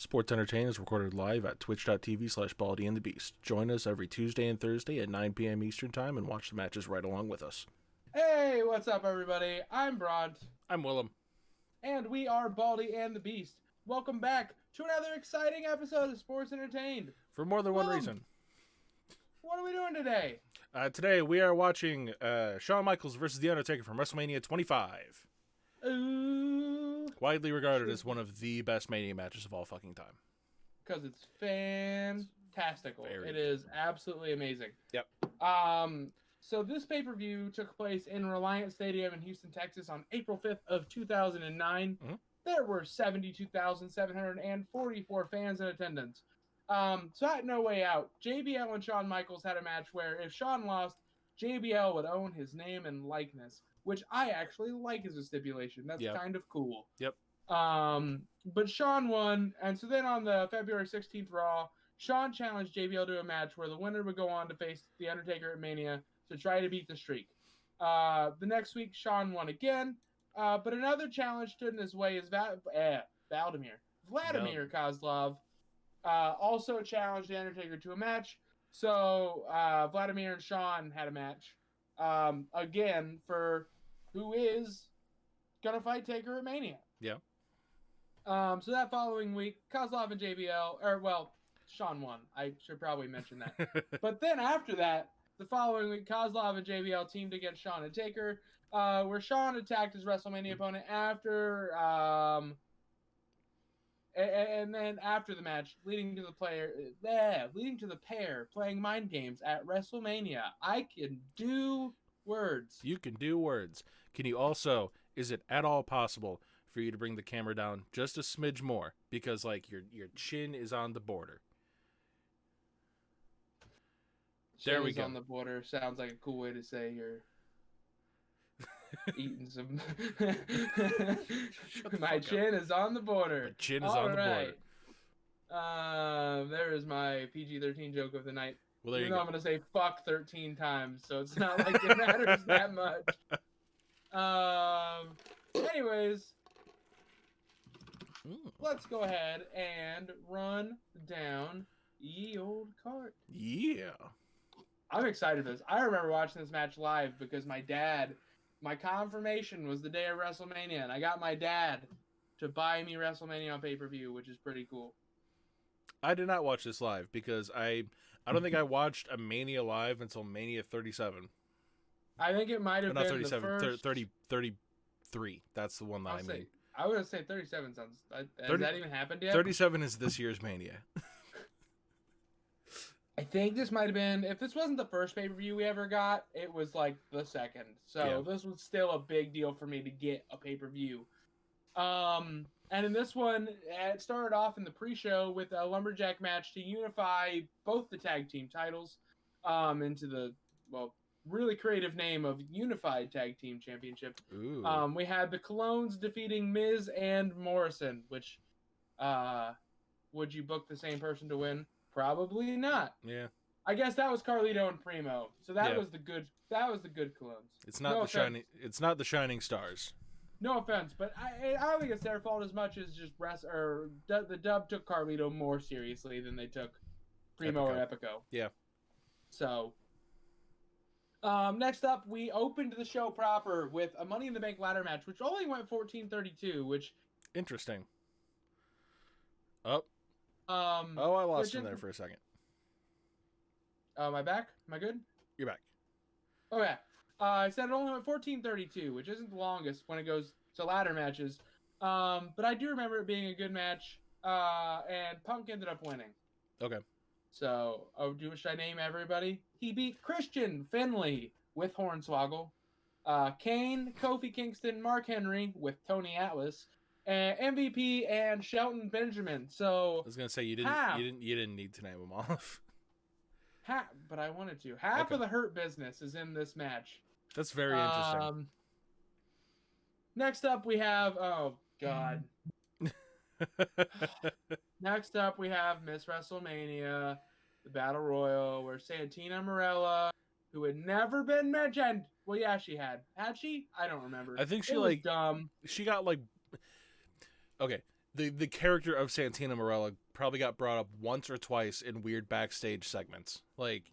Sports Entertainment is recorded live at twitch.tv/baldyandthebeast. Join us every Tuesday and Thursday at 9 p.m. Eastern Time and watch the matches right along with us. Hey, what's up, everybody? I'm Bront. I'm Willem. And we are Baldy and the Beast. Welcome back to another exciting episode of Sports Entertained. For more than one reason. What are we doing today? Today we are watching Shawn Michaels versus The Undertaker from WrestleMania 25. Ooh. Widely regarded as one of the best Mania matches of all fucking time. Because it's fantastical. It is absolutely amazing. Yep. So this pay-per-view took place in Reliant Stadium in Houston, Texas on April 5th of 2009. Mm-hmm. There were 72,744 fans in attendance. So at No Way Out, JBL and Shawn Michaels had a match where if Shawn lost, JBL would own his name and likeness, which I actually like as a stipulation. That's kind of cool. Yep. But Shawn won, and so then on the February 16th Raw, Shawn challenged JBL to a match where the winner would go on to face The Undertaker at Mania to try to beat the streak. The next week, Shawn won again, but another challenge stood in his way as Vladimir Kozlov also challenged The Undertaker to a match. So Vladimir and Shawn had a match again for who is going to fight Taker at Mania. Yeah. So that following week, Kozlov and Shawn won. I should probably mention that. But then after that, the following week, Kozlov and JBL teamed against Shawn and Taker, where Shawn attacked his WrestleMania opponent after, and then after the match, leading to the pair playing mind games at WrestleMania. I can do words. You can do words. Can you also, is it at all possible for you to bring the camera down just a smidge more? Because, like, your chin is on the border. There we go. On the border sounds like a cool way to say you're eating some. My chin is on the border. My chin is on the border. There is my PG-13 joke of the night. Well, there you go. go. I'm gonna say fuck 13 times, so it's not like it matters that much. Anyways, let's go ahead and run down ye old cart. Yeah. I'm excited for this. I remember watching this match live because my confirmation was the day of WrestleMania, and I got my dad to buy me WrestleMania on pay-per-view, which is pretty cool. I did not watch this live because I don't think I watched a Mania live until Mania 37. I think it might have been 37, the first... 33. That's the one that I mean. I would say 37 sounds... Has that even happened yet? 37 is this year's Mania. I think this might have been, if this wasn't the first pay-per-view we ever got, it was like the second. So This was still a big deal for me to get a pay-per-view. And in this one, it started off in the pre-show with a lumberjack match to unify both the tag team titles into the, really creative name of Unified Tag Team Championship. Ooh. We had the Colognes defeating Miz and Morrison, which, would you book the same person to win? Probably not. Yeah. I guess that was Carlito and Primo. So that was the good Colognes. It's not it's not the Shining Stars. No offense, but I don't think it's their fault as much as just the dub took Carlito more seriously than they took Primo or Epico. Yeah. So next up, we opened the show proper with a Money in the Bank ladder match, which only went 14:32, which interesting. Oh. I lost him there for a second. Am I back? Am I good? You're back. Okay. I said it only went 14:32, which isn't the longest when it goes to ladder matches. But I do remember it being a good match. And Punk ended up winning. Okay. So, should I name everybody? He beat Christian Finley with Hornswoggle, Kane, Kofi Kingston, Mark Henry with Tony Atlas, and MVP and Shelton Benjamin. So I was gonna say you didn't need to name them off. But I wanted to. Half of the Hurt Business is in this match. That's very interesting. Next up we have Next up we have Miss WrestleMania, the Battle Royal, where Santina Marella, who had never been mentioned. Well, yeah, she had. Had she? I don't remember. I think she was dumb. She got like. Okay, the character of Santina Marella probably got brought up once or twice in weird backstage segments. Like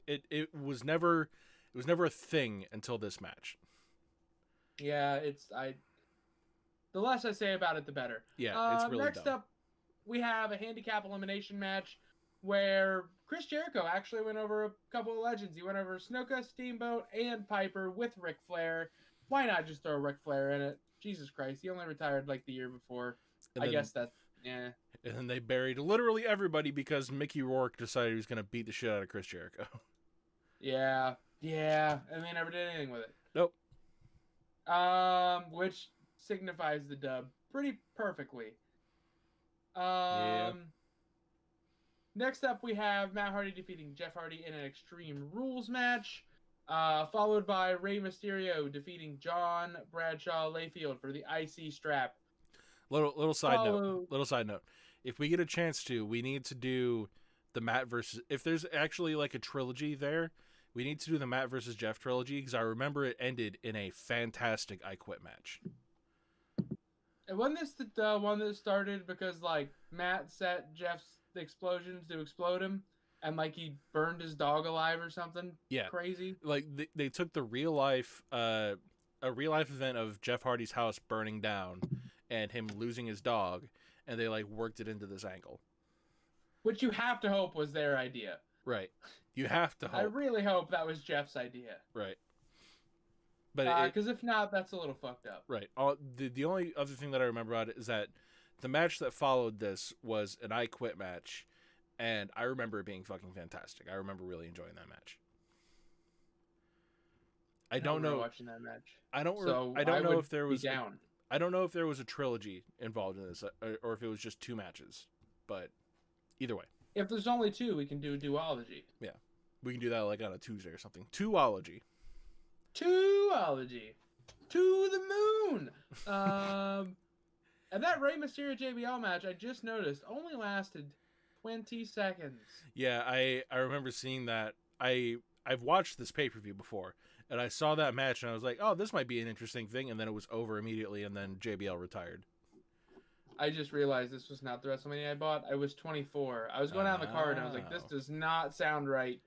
it was never a thing until this match. Yeah, the less I say about it, the better. Yeah, it's really Next dumb. up, we have a handicap elimination match where Chris Jericho actually went over a couple of legends. He went over Snuka, Steamboat, and Piper with Ric Flair. Why not just throw Ric Flair in it? Jesus Christ, he only retired like the year before. And I then, guess that, yeah. And then they buried literally everybody because Mickey Rourke decided he was going to beat the shit out of Chris Jericho. Yeah, and they never did anything with it. Nope. Which signifies the dub pretty perfectly. Yeah. Next up, we have Matt Hardy defeating Jeff Hardy in an Extreme Rules match, followed by Rey Mysterio defeating John Bradshaw Layfield for the IC strap. Little side note. If we get a chance to, we need to do the Matt versus. If there's actually like a trilogy there, we need to do the Matt versus Jeff trilogy because I remember it ended in a fantastic I Quit match. And wasn't this the one that started because like Matt set Jeff's explosions to explode him, and like he burned his dog alive or something? Yeah, crazy. Like they took the real life, a real life event of Jeff Hardy's house burning down, and him losing his dog, and they like worked it into this angle. Which you have to hope was their idea. Right. You have to hope. I really hope that was Jeff's idea. Right. But because if not, that's a little fucked up. Right. The only other thing that I remember about it is that the match that followed this was an I Quit match, and I remember it being fucking fantastic. I remember really enjoying that match. I don't know watching that match. I don't know if there was down. I don't know if there was a trilogy involved in this or if it was just 2 matches, but either way. If there's only 2, we can do a duology. Yeah. We can do that like on a Tuesday or something. Two-ology. To the moon. And that Rey Mysterio JBL match I just noticed only lasted 20 seconds. Yeah, I remember seeing that. I've watched this pay-per-view before, and I saw that match and I was like, "Oh, this might be an interesting thing," and then it was over immediately and then JBL retired. I just realized this was not the WrestleMania I bought. I was 24. I was going down the card and I was like, this does not sound right.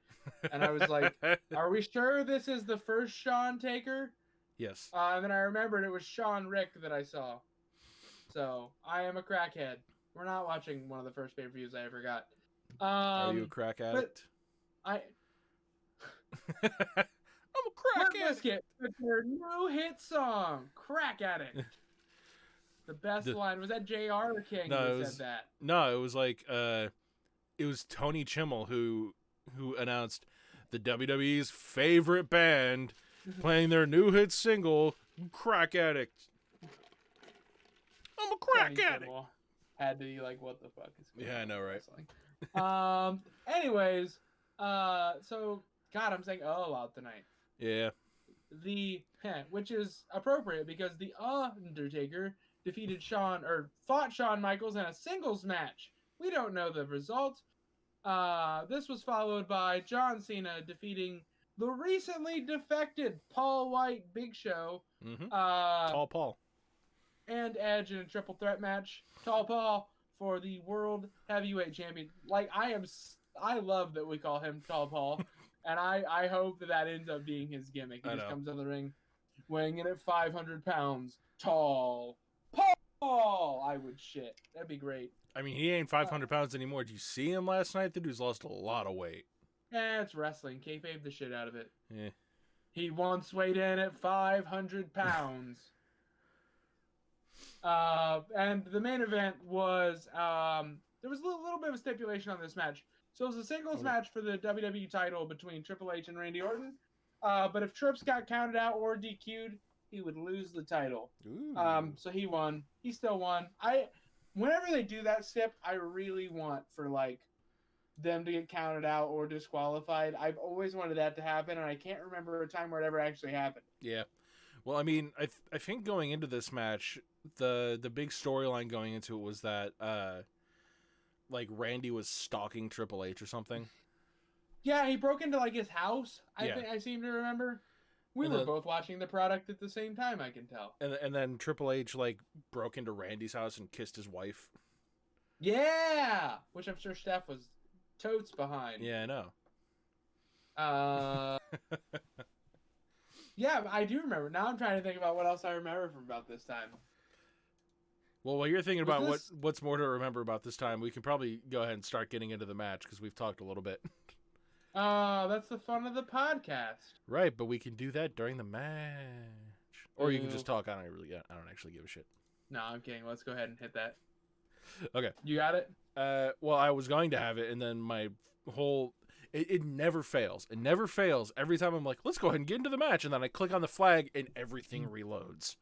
And I was like, are we sure this is the first Shawn Taker? Yes. And then I remembered it was Shawn Rick that I saw. So I am a crackhead. We're not watching one of the first pay-per-views I ever got. Are you a crack addict? I'm a crack addict. With their new hit song, Crack Addict. The best line was that JR or King who said that. No, it was like it was Tony Chimmel who announced the WWE's favorite band playing their new hit single, Crack Addict. I'm a crack addict. Had to be like, what the fuck is going on? Yeah, I know, right? Anyways, so God, I'm saying a lot tonight. Yeah. Which is appropriate because the Undertaker fought Shawn Michaels in a singles match. We don't know the result. This was followed by John Cena defeating the recently defected Paul White Big Show. Mm-hmm. Tall Paul. And Edge in a triple threat match. Tall Paul for the World Heavyweight Champion. Like, I love that we call him Tall Paul. And I hope that ends up being his gimmick. He just comes in the ring weighing in at 500 pounds. Tall Paul! I would shit. That'd be great. I mean, he ain't 500 pounds anymore. Did you see him last night? The dude's lost a lot of weight. It's wrestling. Kayfabe the shit out of it. Yeah. He once weighed in at 500 pounds. And the main event was, there was a little bit of a stipulation on this match. So it was a singles match for the WWE title between Triple H and Randy Orton. But if Trips got counted out or DQ'd, he would lose the title. Ooh. So he won. He still won. Whenever they do that stip, I really want for like them to get counted out or disqualified. I've always wanted that to happen, and I can't remember a time where it ever actually happened. Yeah. Well, I mean, I think going into this match, the big storyline going into it was that like Randy was stalking Triple H or something. Yeah, he broke into like his house. I seem to remember. We were both watching the product at the same time, I can tell. And then Triple H like broke into Randy's house and kissed his wife. Yeah, which I'm sure Steph was totes behind. Yeah, I know. Yeah, I do remember. Now I'm trying to think about what else I remember from about this time. Well, while you're thinking about what's more to remember about this time, we can probably go ahead and start getting into the match because we've talked a little bit. That's the fun of the podcast. Right, but we can do that during the match. Or you can just talk. I don't actually give a shit. No, I'm kidding. Let's go ahead and hit that. Okay. You got it? Well, I was going to have it, and then my whole... It never fails. It never fails. Every time I'm like, let's go ahead and get into the match, and then I click on the flag, and everything reloads.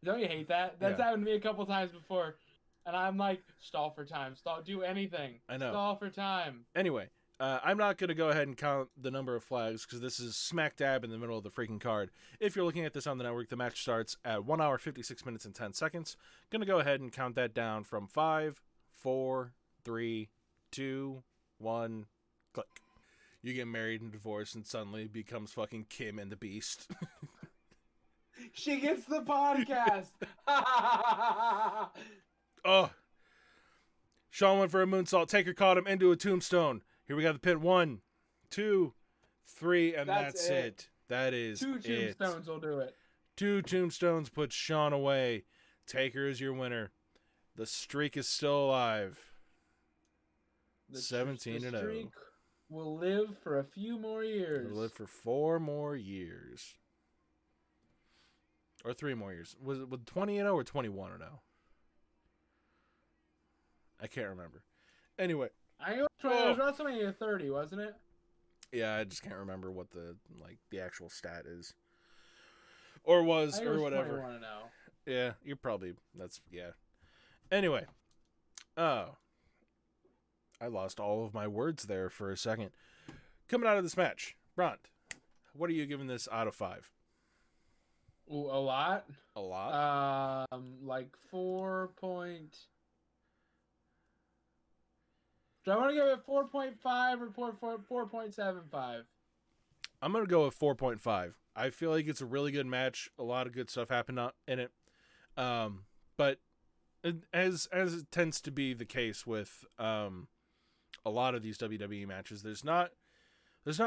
Don't you hate that? That's happened to me a couple times before. And I'm like, stall for time. Do anything. I know. Stall for time. Anyway, I'm not going to go ahead and count the number of flags because this is smack dab in the middle of the freaking card. If you're looking at this on the network, the match starts at 1 hour, 56 minutes, and 10 seconds. Going to go ahead and count that down from 5, 4, 3, 2, 1, click. You get married and divorced and suddenly becomes fucking Kim and the Beast. She gets the podcast. Oh. Shawn went for a moonsault. Taker caught him into a tombstone. Here we got the pin. 1, 2, 3, and that's it. That is 2 tombstones will do it. 2 tombstones put Shawn away. Taker is your winner. The streak is still alive. 17-0. The streak will live for a few more years. It'll live for 4 more years. Or 3 more years. Was it 20-0 or 21-0? I can't remember. Anyway. I think it was WrestleMania 30, wasn't it? Yeah, I just can't remember what the actual stat is. Or was, or whatever. 21-0. Yeah, you're probably, yeah. Anyway. Oh. I lost all of my words there for a second. Coming out of this match, Bront, what are you giving this out of 5? Ooh, a lot. A lot. Like 4 point. Do I want to give it 4.5 or 4.75? I'm gonna go with 4.5. I feel like it's a really good match. A lot of good stuff happened in it. But as it tends to be the case with a lot of these WWE matches, there's not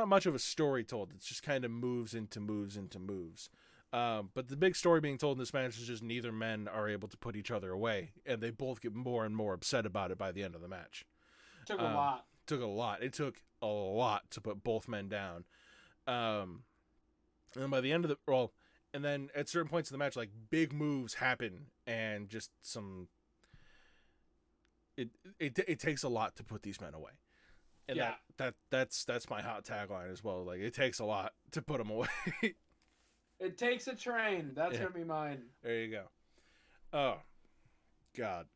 much of a story told. It's just kind of moves into moves into moves. But the big story being told in this match is just neither men are able to put each other away, and they both get more and more upset about it by the end of the match. Took a lot. It took a lot to put both men down. And by the end of and then at certain points in the match, like big moves happen, and just some. It takes a lot to put these men away. And yeah. That's my hot tagline as well. Like, it takes a lot to put them away. It takes a train. That's gonna be mine. There you go. Oh, God.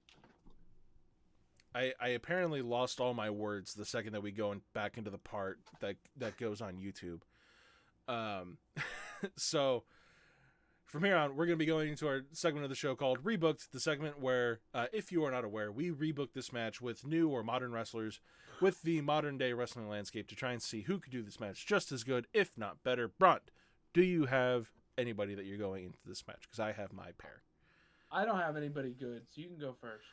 I apparently lost all my words the second that we go back into the part that goes on YouTube. So from here on, we're going to be going into our segment of the show called Rebooked, the segment where, if you are not aware, we rebook this match with new or modern wrestlers with the modern day wrestling landscape to try and see who could do this match just as good, if not better. Bront, do you have anybody that you're going into this match? Because I have my pair. I don't have anybody good, so you can go first.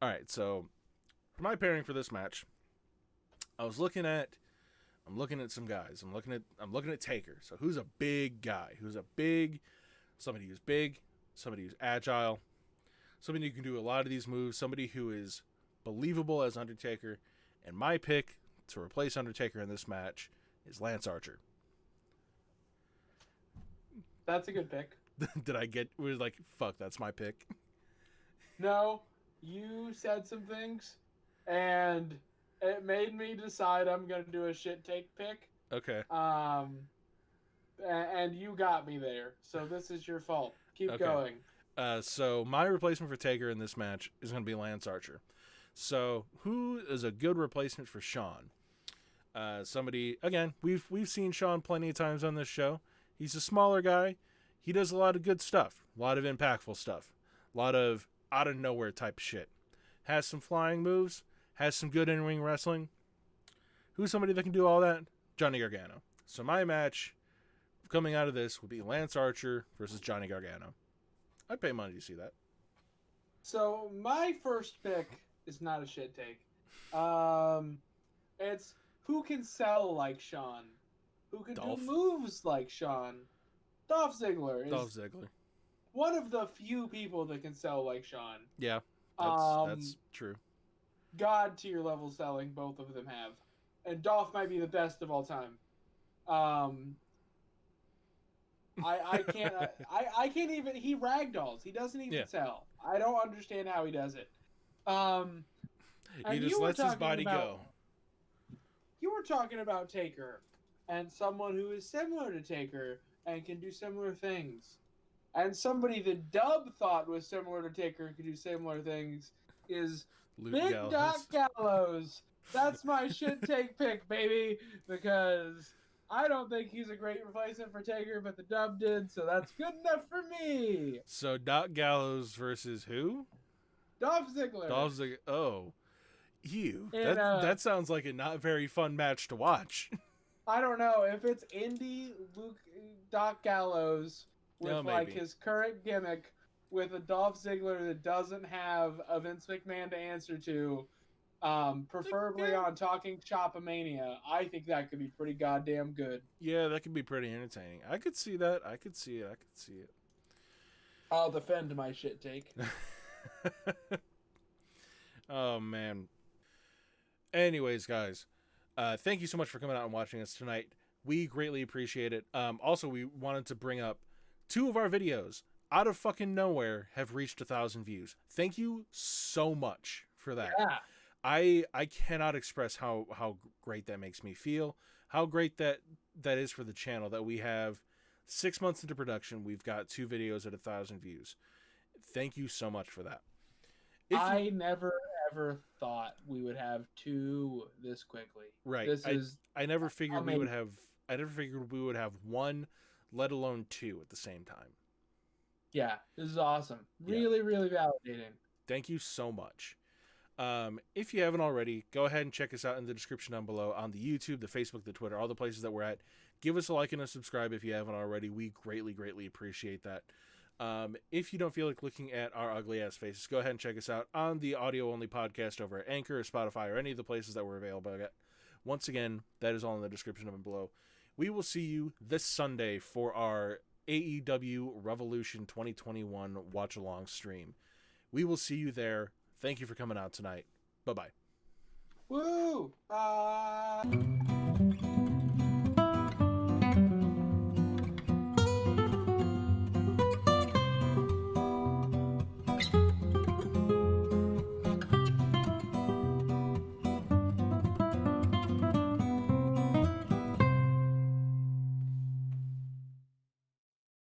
All right, so for my pairing for this match, I'm looking at some guys. I'm looking at Taker. So who's a big guy? Somebody who's big, somebody who's agile, somebody who can do a lot of these moves, somebody who is believable as Undertaker. And my pick to replace Undertaker in this match is Lance Archer. That's a good pick. Was like, fuck, that's my pick? No, you said some things, and it made me decide I'm going to do a shit take pick. Okay. And you got me there, so this is your fault. Keep going. So my replacement for Taker in this match is going to be Lance Archer. So who is a good replacement for Shawn? Somebody, again, we've seen Shawn plenty of times on this show. He's a smaller guy. He does a lot of good stuff, a lot of impactful stuff, a lot of out of nowhere type of shit. Has some flying moves, has some good in-ring wrestling. Who's somebody that can do all that? Johnny Gargano. So my match, coming out of this would be Lance Archer versus Johnny Gargano. I'd pay money to see that. So my first pick is not a shit take. It's who can sell like Shawn, who can do moves like Shawn. Dolph Ziggler is one of the few people that can sell like Shawn. Yeah, that's true. God tier level selling, both of them have, and Dolph might be the best of all time. I can't even. He ragdolls. He doesn't even sell. I don't understand how he does it. He just lets his body go. You were talking about Taker, and someone who is similar to Taker and can do similar things, and somebody that Dub thought was similar to Taker and could do similar things is Big Doc Gallows. That's my shit take pick, baby, because I don't think he's a great replacement for Taker, but the Dub did, so that's good enough for me. So Doc Gallows versus who? Dolph Ziggler. Dolph Ziggler. Oh, that sounds like a not very fun match to watch. I don't know if it's Indy Doc Gallows with like his current gimmick with a Dolph Ziggler that doesn't have a Vince McMahon to answer to, preferably on Talking Shop-A-Mania. I think that could be pretty goddamn good. Yeah, that could be pretty entertaining. I could see that. I could see it. I'll defend my shit take. Oh, man. Anyways, guys, thank you so much for coming out and watching us tonight. We greatly appreciate it. Also, we wanted to bring up 2 of our videos out of fucking nowhere have reached 1,000 views. Thank you so much for that. Yeah. I cannot express how great that makes me feel. How great that is for the channel that we have 6 months into production. We've got 2 videos at 1,000 views. Thank you so much for that. I never ever thought we would have 2 this quickly. Right. I never figured we would have. I never figured we would have 1, let alone 2 at the same time. Yeah, this is awesome. Really, really validating. Thank you so much. If you haven't already, go ahead and check us out in the description down below on the YouTube, the Facebook, the Twitter, all the places that we're at. Give us a like and a subscribe if you haven't already. We greatly, greatly appreciate that. If you don't feel like looking at our ugly ass faces, go ahead and check us out on the audio only podcast over at Anchor or Spotify or any of the places that we're available at. Once again, that is all in the description down below. We will see you this Sunday for our AEW Revolution 2021 watch along stream. We will see you there. Thank you for coming out tonight. Bye-bye. Woo!